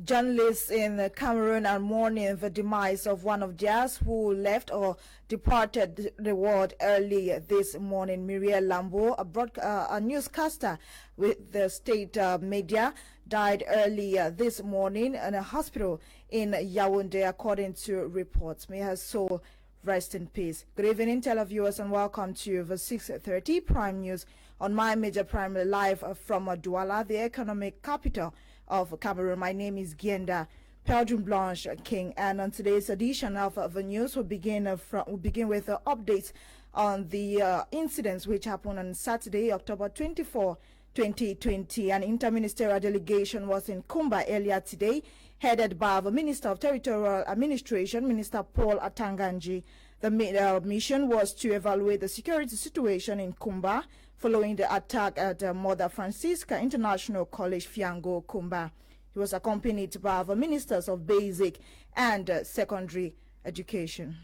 Journalists in Cameroon are mourning the demise of one of theirs who left or departed the world early this morning. Muriel Lambo, a newscaster with the state media, died early this morning in a hospital in Yaoundé, according to reports. May her soul rest in peace. Good evening, televiewers, and welcome to the 6:30 Prime News on My Major Prime, live from Douala, the economic capital of Cameroon. My name is Gienda Peldrum Blanche King, and on today's edition of the news, we'll begin with updates on the incidents which happened on Saturday, October 24, 2020. An interministerial delegation was in Kumba earlier today, headed by the Minister of Territorial Administration, Minister Paul Atanganji. The mission was to evaluate the security situation in Kumba following the attack at Mother Francisca International College, Fiango, Kumba. He was accompanied by the ministers of basic and secondary education.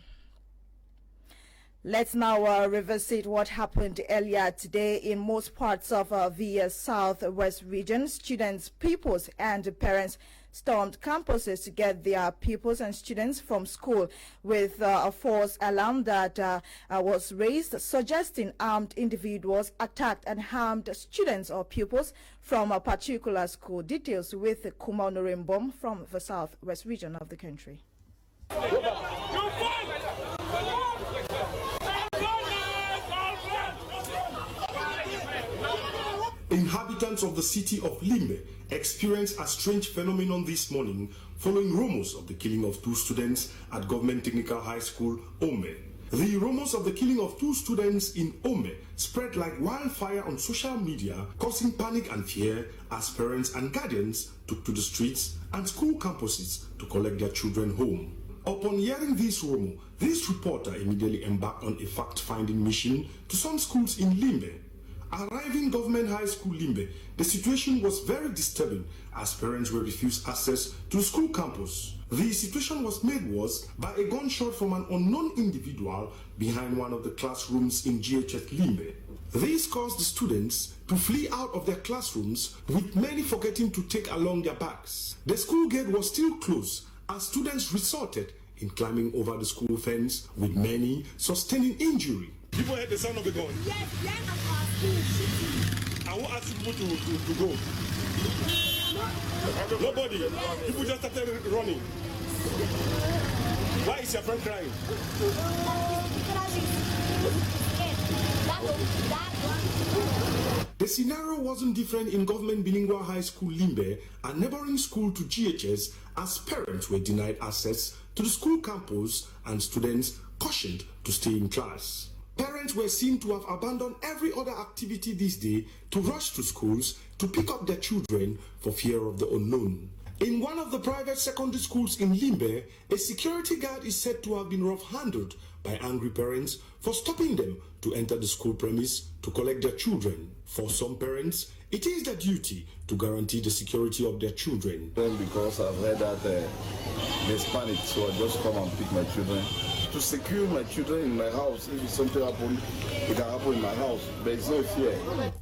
Let's now revisit what happened earlier today in most parts of the southwest region. Students, pupils, and parents stormed campuses to get their pupils and students from school with a false alarm that was raised, suggesting armed individuals attacked and harmed students or pupils from a particular school. Details with Kumar Nurimbom from the southwest region of the country. Inhabitants of the city of Limbe experienced a strange phenomenon this morning following rumors of the killing of two students at Government Technical High School, Ome. The rumors of the killing of two students in Ome spread like wildfire on social media, causing panic and fear as parents and guardians took to the streets and school campuses to collect their children home. Upon hearing this rumor, this reporter immediately embarked on a fact-finding mission to some schools in Limbe. Arriving Government High School Limbe, the situation was very disturbing as parents were refused access to the school campus. The situation was made worse by a gunshot from an unknown individual behind one of the classrooms in GHS Limbe. This caused the students to flee out of their classrooms, with many forgetting to take along their bags. The school gate was still closed as students resorted in climbing over the school fence, with many sustaining injury. People heard the sound of the gun. Yes, I won't ask people to go. Nobody. People just started running. Why is your friend crying? The scenario wasn't different in Government Bilingual High School Limbe, a neighboring school to GHS, as parents were denied access to the school campus and students cautioned to stay in class. Parents were seen to have abandoned every other activity this day to rush to schools to pick up their children for fear of the unknown. In one of the private secondary schools in Limbe, a security guard is said to have been rough-handled by angry parents for stopping them to enter the school premise to collect their children. For some parents, it is their duty to guarantee the security of their children. Because I've heard that there's panic, so I just come and pick my children. To secure my children in my house, if something happens, it can happen in my house. There is no fear.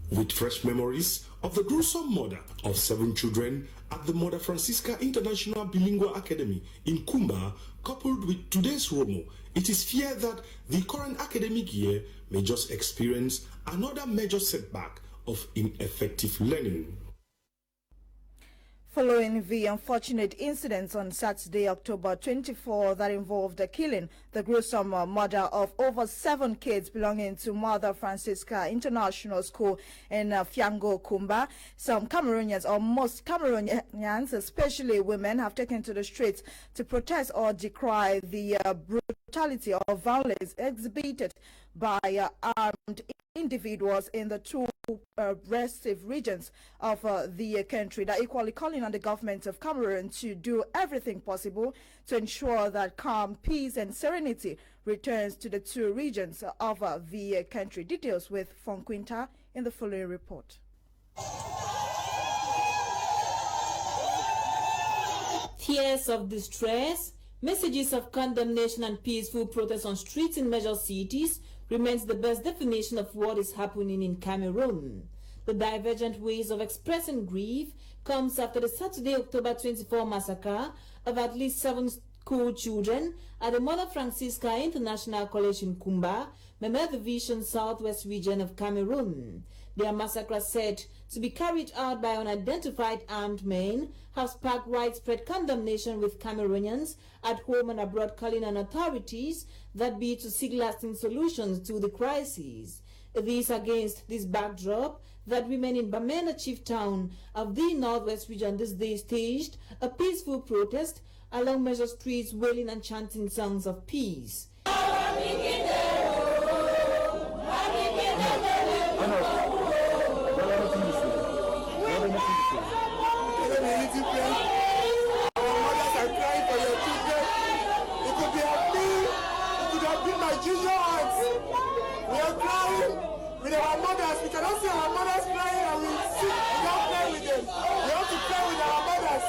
With fresh memories of the gruesome murder of 7 children at the Mother Francisca International Bilingual Academy in Kumba, coupled with today's rumor, it is feared that the current academic year may just experience another major setback of ineffective learning. Following the unfortunate incidents on Saturday, October 24, that involved the killing, the gruesome murder of over 7 kids belonging to Mother Francisca International School in Fiango, Kumba, some Cameroonians, or most Cameroonians, especially women, have taken to the streets to protest or decry the brutality or violence exhibited by armed individuals in the two restive regions of the country. They're equally calling on the government of Cameroon to do everything possible to ensure that calm, peace, and serenity returns to the two regions of the country. Details with Fonquinta in the following report. Tears of distress, messages of condemnation, and peaceful protests on streets in major cities remains the best definition of what is happening in Cameroon. The divergent ways of expressing grief comes after the Saturday, October 24 massacre of at least 7 school children at the Mother Francisca International College in Kumba, Kmer Division, southwest region of Cameroon. Their massacre, said to be carried out by unidentified armed men, have sparked widespread condemnation, with Cameroonians at home and abroad calling on authorities that be to seek lasting solutions to the crisis. This against this backdrop that women in Bamenda, chief town of the northwest region, this day staged a peaceful protest along major streets, wailing and chanting songs of peace. With our mothers, we cannot see our mothers crying and we don't play with them. We have to play with our mothers.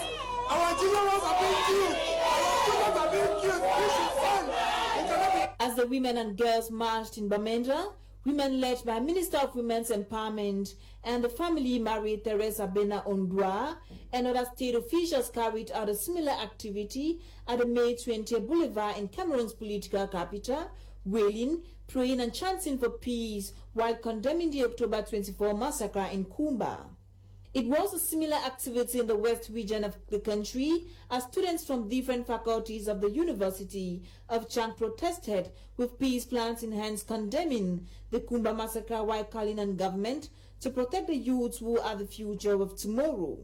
Our children are being killed. Our children are being killed. This is fun. As the women and girls marched in Bamenda, women led by Minister of Women's Empowerment and the family Marie Teresa Bena Ondwa and other state officials carried out a similar activity at the May 20 Boulevard in Cameroon's political capital, wailing, praying and chanting for peace while condemning the October 24 massacre in Kumba. It was a similar activity in the west region of the country as students from different faculties of the University of Chang protested with peace plans in hands, condemning the Kumba massacre while calling on government to protect the youths who are the future of tomorrow.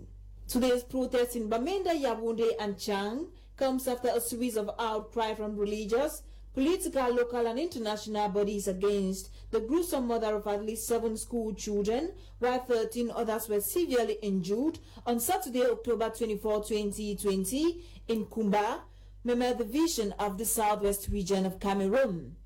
Today's protest in Bamenda, Yaoundé and Chang comes after a series of outcry from religious, political, local and international bodies against the gruesome murder of at least 7 school children, while 13 others were severely injured on Saturday, October 24, 2020 in Kumba, Kmer Division of the southwest region of Cameroon.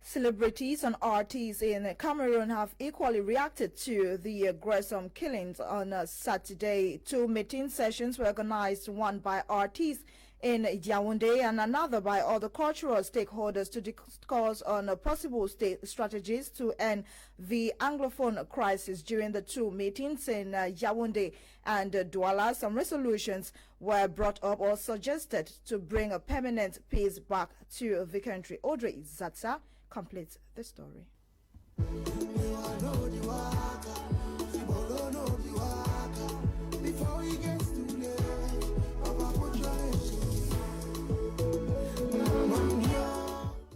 Celebrities and artists in Cameroon have equally reacted to the gruesome killings on Saturday. 2 meeting sessions were organized, one by artists in Yaoundé and another by other cultural stakeholders to discuss on possible state strategies to end the Anglophone crisis. During the 2 meetings in Yaoundé and Douala, some resolutions were brought up or suggested to bring a permanent peace back to the country. Audrey Zatsa completes the story.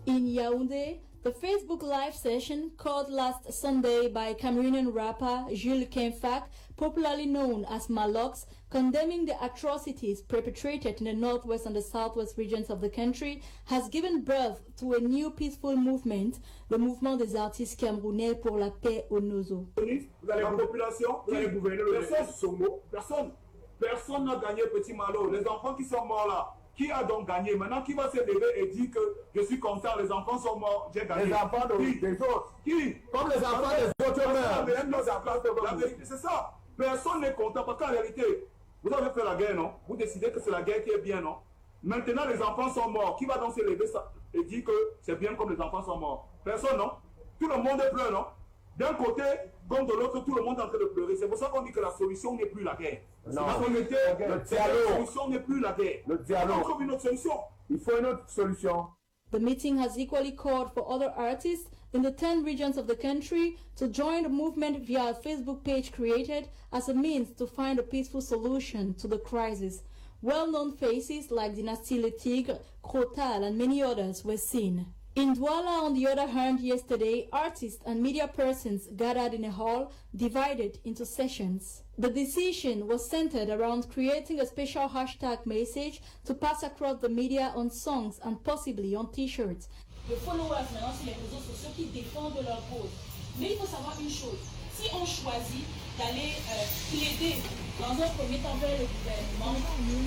In Yaoundé, the Facebook Live session called last Sunday by Cameroonian rapper Jules Kemfak, popularly known as Malox, condemning the atrocities perpetrated in the northwest and the southwest regions of the country, has given birth to a new peaceful movement, le mouvement des artistes camerounais pour la paix au Nozo. La population, vous allez gouverner le personne n'a gagné Petit Malo. Les enfants qui sont morts là, qui a donc gagné? Maintenant, qui va se lever et dire que je suis content, les enfants sont morts, j'ai gagné? Les enfants des autres. Qui? Comme les enfants des autres meurent. C'est ça. Personne n'est content parce qu'en réalité, vous avez fait la guerre, non? Vous décidez que c'est la guerre qui est bien, non? Maintenant, les enfants sont morts. Qui va donc se lever et dire que c'est bien comme les enfants sont morts? Personne, non? Tout le monde pleure, non? D'un côté comme de l'autre, tout le monde est en train de pleurer. C'est pour ça qu'on dit que la solution n'est plus la guerre. Non, la solution n'est plus la guerre. Le dialogue. On trouve une autre solution. Il faut une autre solution. The meeting has equally called for other artists in the 10 regions of the country to join the movement via a Facebook page created as a means to find a peaceful solution to the crisis. Well-known faces like Dynastie Le Tigre, Crotal and many others were seen. In Douala, on the other hand, yesterday, artists and media persons gathered in a hall divided into sessions. The decision was centered around creating a special hashtag message to pass across the media on songs and possibly on t-shirts. Les followers maintenant sur les réseaux sociaux qui défendent leur cause. Mais il faut savoir une chose, si on choisit d'aller plaider dans un premier temps vers le gouvernement,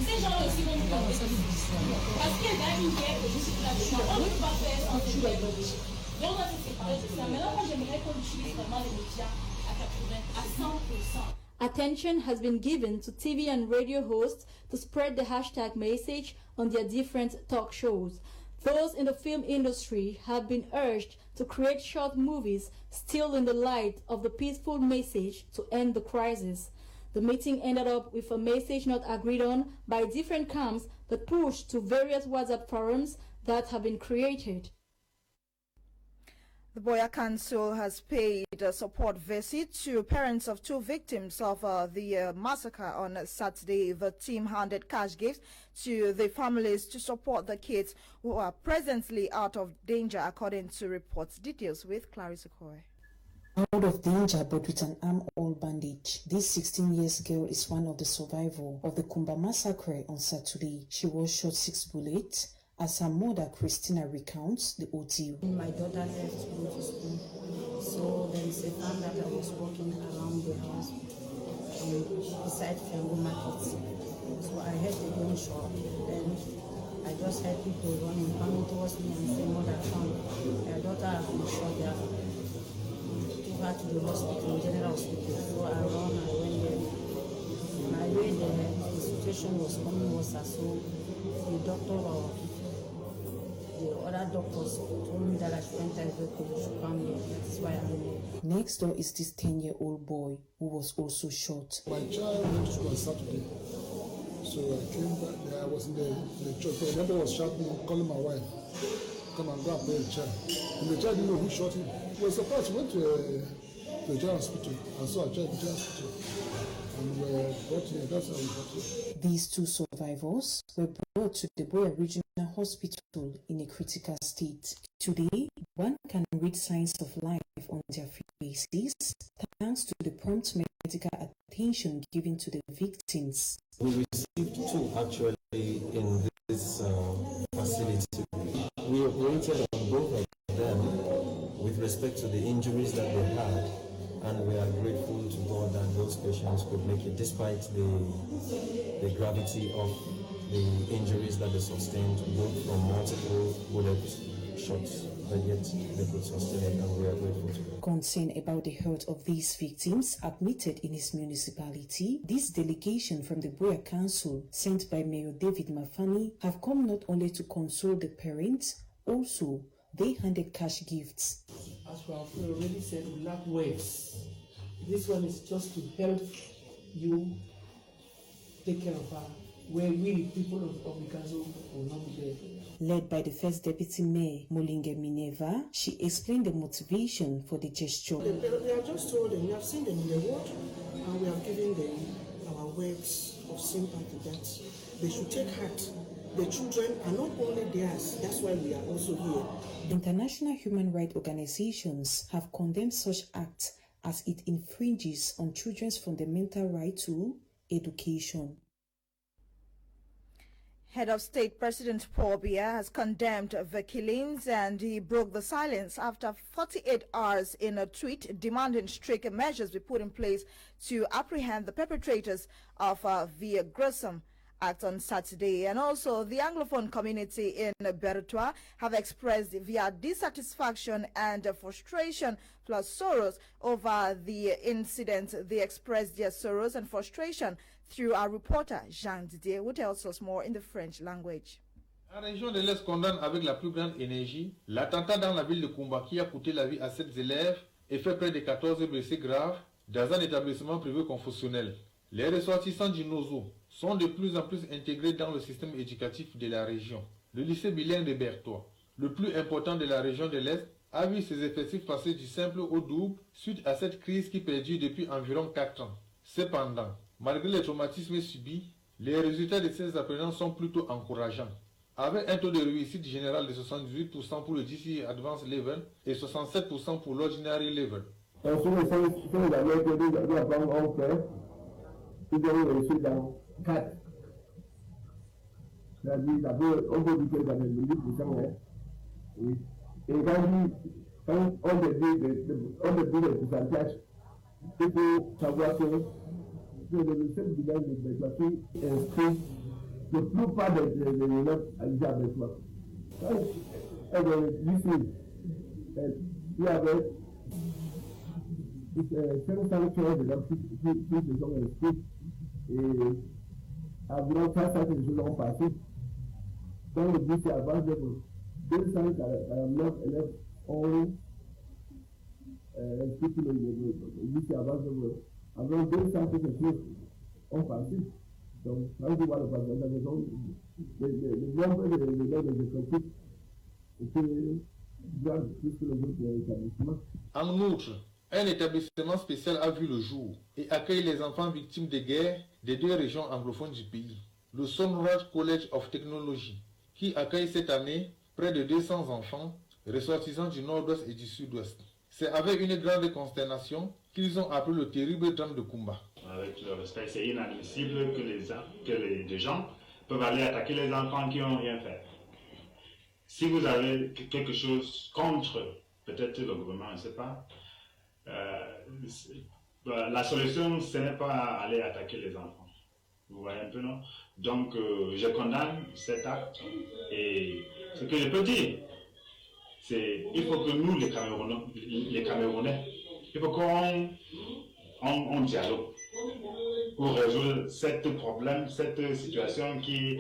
ces gens aussi vont nous tomber dessus. Parce qu'il y a une guerre que je suis là-dedans, on ne peut pas faire sans une guerre. Donc on va se séparer de ça. Maintenant, moi j'aimerais qu'on utilise vraiment les médias à 100%. Attention has been given to TV and radio hosts to spread the hashtag message on their different talk shows. Those in the film industry have been urged to create short movies still in the light of the peaceful message to end the crisis. The meeting ended up with a message not agreed on by different camps but pushed to various WhatsApp forums that have been created. The Boya Council has paid a support visit to parents of 2 victims of the massacre on Saturday. The team handed cash gifts to the families to support the kids who are presently out of danger, according to reports. Details with Clarissa Coy. Out of danger but with an arm all bandage, this 16-year girl is one of the survivors of the Kumba massacre on Saturday. She was shot 6 bullets. As her mother, Christina, recounts the ordeal. My daughter left to go to school, so there is a time that I was walking around the house beside Fiango Market. So I heard the gunshot, then I just heard people running, coming towards me and saying, "Mother, come, your daughter has been shot there." Took her to the hospital, general hospital. So I ran, I went there. My way there, the situation was coming worse, so the doctor or the other doctors told me that I should enter the vehicle, should come here. That's why I'm here. Next door is this 10-year-old boy who was also shot. My child went to school on Saturday, so I came back there. I was in the church. So the neighbor was shouting, calling my wife, "Come and go and play the child." And the child didn't know who shot him. He was surprised. He went to the general hospital and saw a child in the general hospital. And we brought him. That's how we got him. These 2 survivors were brought to the Boya Regional Hospital in a critical state. Today, one can read signs of life on their faces thanks to the prompt medical attention given to the victims. We received 2 actually in this facility. We operated on both of them with respect to the injuries that they had, and we are grateful to God that those patients could make it despite the gravity of the injuries that they sustained, both from multiple bullet shots, but yet they could sustain it, and we are grateful to them. Concerned about the health of these victims admitted in his municipality, this delegation from the Boya Council, sent by Mayor David Mafani, have come not only to console the parents, also they handed cash gifts. As we have already said, we lack words. This one is just to help you take care of her, where we, people of the council, will not be there. Led by the first deputy mayor, Molinge Mineva, she explained the motivation for the gesture. They have just told them, we have seen them in the ward, and we have given them our words of sympathy that they should take heart. The children are not only theirs, that's why we are also here. International human rights organizations have condemned such acts as it infringes on children's fundamental right to education. Head of State President Paul Biya has condemned the killings, and he broke the silence after 48 hours in a tweet demanding strict measures be put in place to apprehend the perpetrators of the gruesome act on Saturday. And also, the Anglophone community in Bertois have expressed their dissatisfaction and frustration plus sorrows over the incident. They expressed their sorrows and frustration through our reporter Jean Didier, who tells us more in the French language. La région de l'Est condamne avec la plus grande énergie l'attentat dans la ville de Kumba qui a coûté la vie à 7 élèves et fait près de 14 blessés graves dans un établissement privé confessionnel. Les ressortissants du Nozo sont de plus en plus intégrés dans le système éducatif de la région. Le lycée bilingue de Bertois, le plus important de la région de l'Est, a vu ses effectifs passer du simple au double suite à cette crise qui perdure depuis environ 4 ans. Cependant, malgré les traumatismes subis, les résultats de ces apprenants sont plutôt encourageants, avec un taux de réussite général de 78% pour le GCE Advanced Level et 67% pour l'Ordinary Level. La plupart des élèves arrivent avec moi. Quand il y avait 515 élèves qui se sont inscrits et environ 400 choses ont passé. Dans le lycée avant, 249 élèves all ici avant 200 quelque chose ont passé. Donc, quand je vois le patient de la maison, les membres des effectifs étaient bien plus que les autres établissements. En outre, un établissement spécial a vu le jour et accueille les enfants victimes des guerres des 2 régions anglophones du pays. Le Sunrise College of Technology, qui accueille cette année près de 200 enfants ressortissants du nord-ouest et du sud-ouest. C'est avec une grande consternation qu'ils ont appris le terrible drame de Kumba. Avec le respect, c'est inadmissible que les gens peuvent aller attaquer les enfants qui n'ont rien fait. Si vous avez quelque chose contre peut-être le gouvernement, je ne sais pas, la solution, ce n'est pas aller attaquer les enfants. Vous voyez un peu, non? Donc, je condamne cet acte et ce que je peux dire, c'est qu'il faut que nous, les Camerounais, il faut qu'on dialogue pour résoudre ce problème, cette situation qui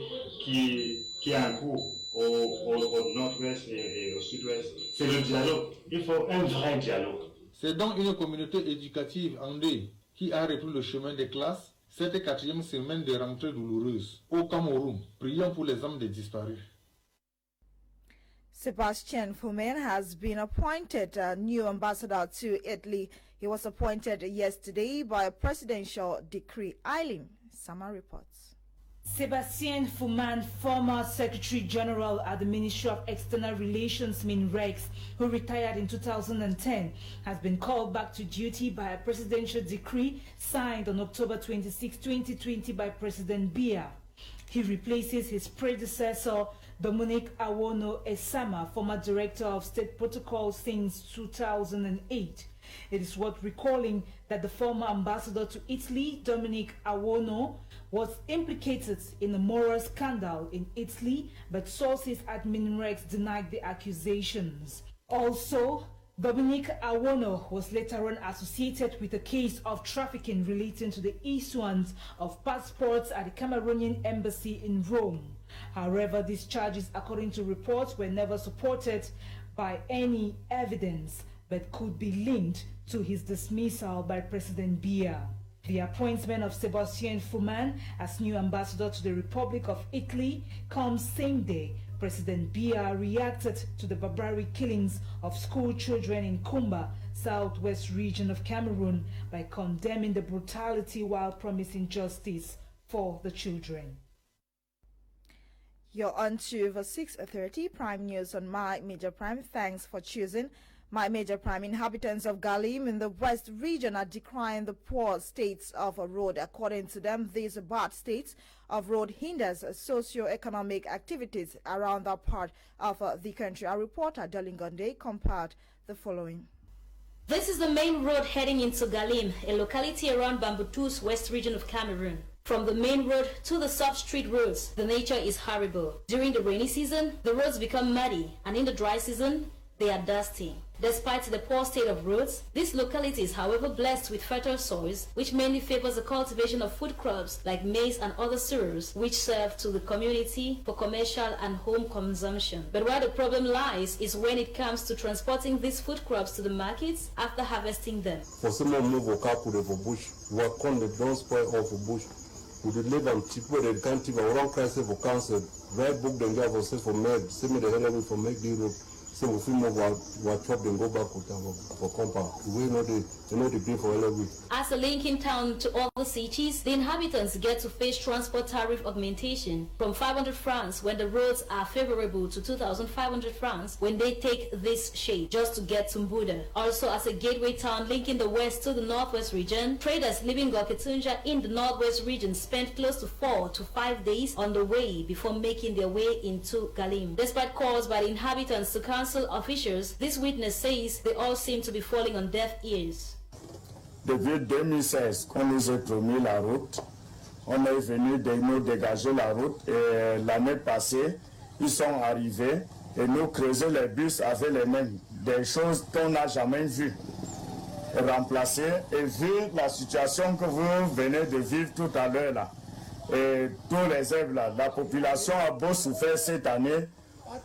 est en cours au nord-ouest et au sud-ouest. C'est le dialogue. Il faut un vrai dialogue. C'est donc une communauté éducative en deuil qui a repris le chemin des classes cette 4e semaine de rentrée douloureuse au Cameroun. Prions pour les âmes des disparus. Sebastian Fumen has been appointed new ambassador to Italy. He was appointed yesterday by a presidential decree. Eileen Sama reports. Sebastian Fuman, former Secretary General at the Ministry of External Relations, MINREX, who retired in 2010, has been called back to duty by a presidential decree signed on October 26, 2020 by President Biya. He replaces his predecessor, Dominic Awono Esama, former Director of State Protocol since 2008. It is worth recalling that the former ambassador to Italy, Dominic Awono, was implicated in a moral scandal in Italy, but sources at MINREX denied the accusations. Also, Dominic Awono was later on associated with a case of trafficking relating to the issuance of passports at the Cameroonian embassy in Rome. However, these charges, according to reports, were never supported by any evidence, but could be linked to his dismissal by President Biya. The appointment of Sebastian Fuman as new ambassador to the Republic of Italy comes same day President Biya reacted to the barbaric killings of school children in Kumba, southwest region of Cameroon, by condemning the brutality while promising justice for the children. You're on to the 6:30 Prime News on My Major Prime. Thanks for choosing My Major Prime. Inhabitants of Galim in the west region are decrying the poor states of a road. According to them, these bad states of road hinders socio-economic activities around that part of the country. Our reporter, Darling Gonde, compared the following. This is the main road heading into Galim, a locality around Bamboutu's west region of Cameroon. From the main road to the sub-street roads, the nature is horrible. During the rainy season, the roads become muddy, and in the dry season, they are dusty. Despite the poor state of roads, this locality is, however, blessed with fertile soils, which mainly favors the cultivation of food crops like maize and other cereals, which serve to the community for commercial and home consumption. But where the problem lies is when it comes to transporting these food crops to the markets after harvesting them. As a linking town to other cities, the inhabitants get to face transport tariff augmentation from 500 francs when the roads are favorable to 2,500 francs when they take this shape just to get to Mbuda. Also, as a gateway town linking the west to the northwest region, traders living Goketunja in the northwest region spent close to 4 to 5 days on the way before making their way into Galim. Despite calls by the inhabitants to council officials, this witness says they all seem to be falling on deaf ears. Depuis 2016, on nous a promis la route, on est venu de nous dégager la route et l'année passée, ils sont arrivés et nous creuser les bus avec les mêmes, des choses qu'on n'a jamais vues. Remplacer et vu la situation que vous venez de vivre tout à l'heure là, et tous les œuvres là, la population a beau souffrir cette année,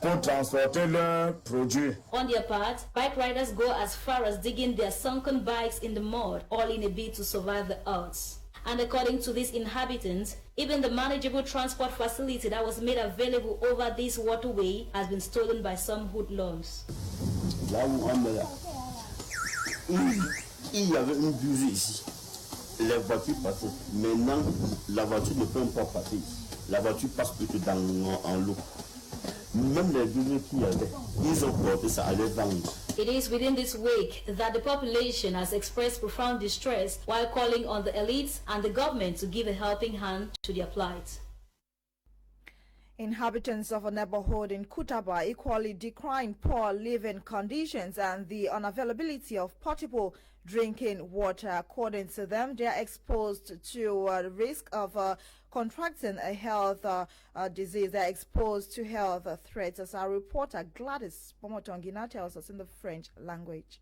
pour transporter leurs produits. On their part, bike riders go as far as digging their sunken bikes in the mud, all in a bid to survive the odds. And according to these inhabitants, even the manageable transport facility that was made available over this waterway has been stolen by some hoodlums. Là où on est là, il y avait une buse ici. Les voitures passaient. Maintenant, la voiture ne peut pas passer. La voiture passe plutôt en l'eau. Même les buses qu'il y avait, ils ont porté ça à les vendre. It is within this week that the population has expressed profound distress while calling on the elites and the government to give a helping hand to their plight. Inhabitants of a neighborhood in Kutaba equally decrying poor living conditions and the unavailability of potable drinking water. According to them, they are exposed to risk of contracting a health disease. They are exposed to health threats, as our reporter Gladys Pomotongina tells us in the French language.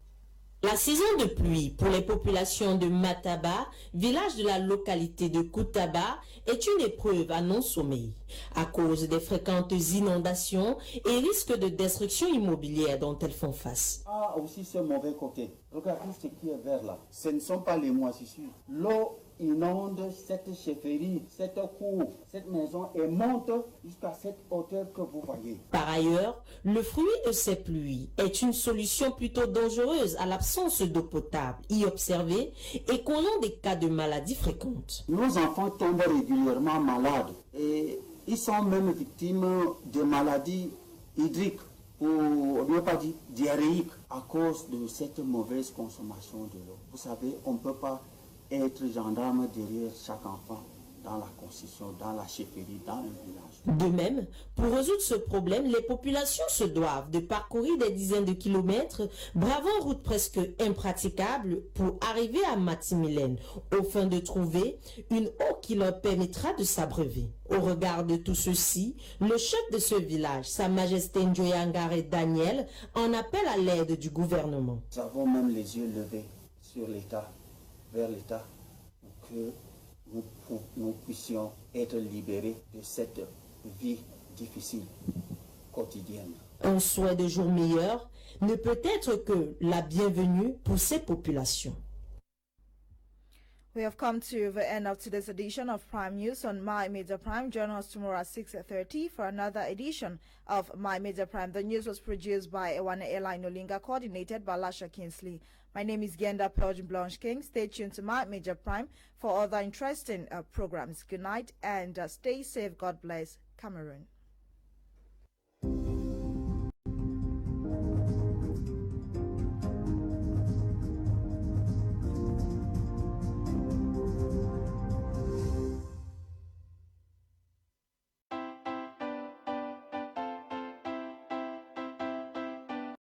La saison de pluie pour les populations de Mataba, village de la localité de Kutaba, est une épreuve à non-sommeil à cause des fréquentes inondations et risques de destruction immobilière dont elles font face. Ah, aussi ce mauvais côté. Regardez ce qui est vert là. Ce ne sont pas les moisissures. L'eau inonde cette chefferie, cette cour, cette maison et monte jusqu'à cette hauteur que vous voyez. Par ailleurs, le fruit de ces pluies est une solution plutôt dangereuse à l'absence d'eau potable y observée et causant des cas de maladies fréquentes. Nos enfants tombent régulièrement malades et ils sont même victimes de maladies hydriques ou on ne peut pas dire diarrhéiques à cause de cette mauvaise consommation de l'eau. Vous savez, on ne peut pas être gendarme derrière chaque enfant dans la construction, dans la chefferie, dans un village. De même, pour résoudre ce problème, les populations se doivent de parcourir des dizaines de kilomètres, bravant route presque impraticable pour arriver à Matimilène, au fin de trouver une eau qui leur permettra de s'abreuver. Au regard de tout ceci, le chef de ce village, Sa Majesté Njoyangare Daniel, en appelle à l'aide du gouvernement. Nous avons même les yeux levés sur l'État, vers l'État, pour que nous puissions être libérés de cette vie difficile quotidienne. Un souhait de jour meilleur ne peut être que la bienvenue pour ces populations. We have come to the end of today's edition of Prime News on My Media Prime. Join us tomorrow at 6:30 for another edition of My Media Prime. The news was produced by Ewane Ella Inolinga, coordinated by Lasha Kinsley. My name is Genda Pelgin Blanche King. Stay tuned to My Media Prime for other interesting programs. Good night and stay safe. God bless Cameroon.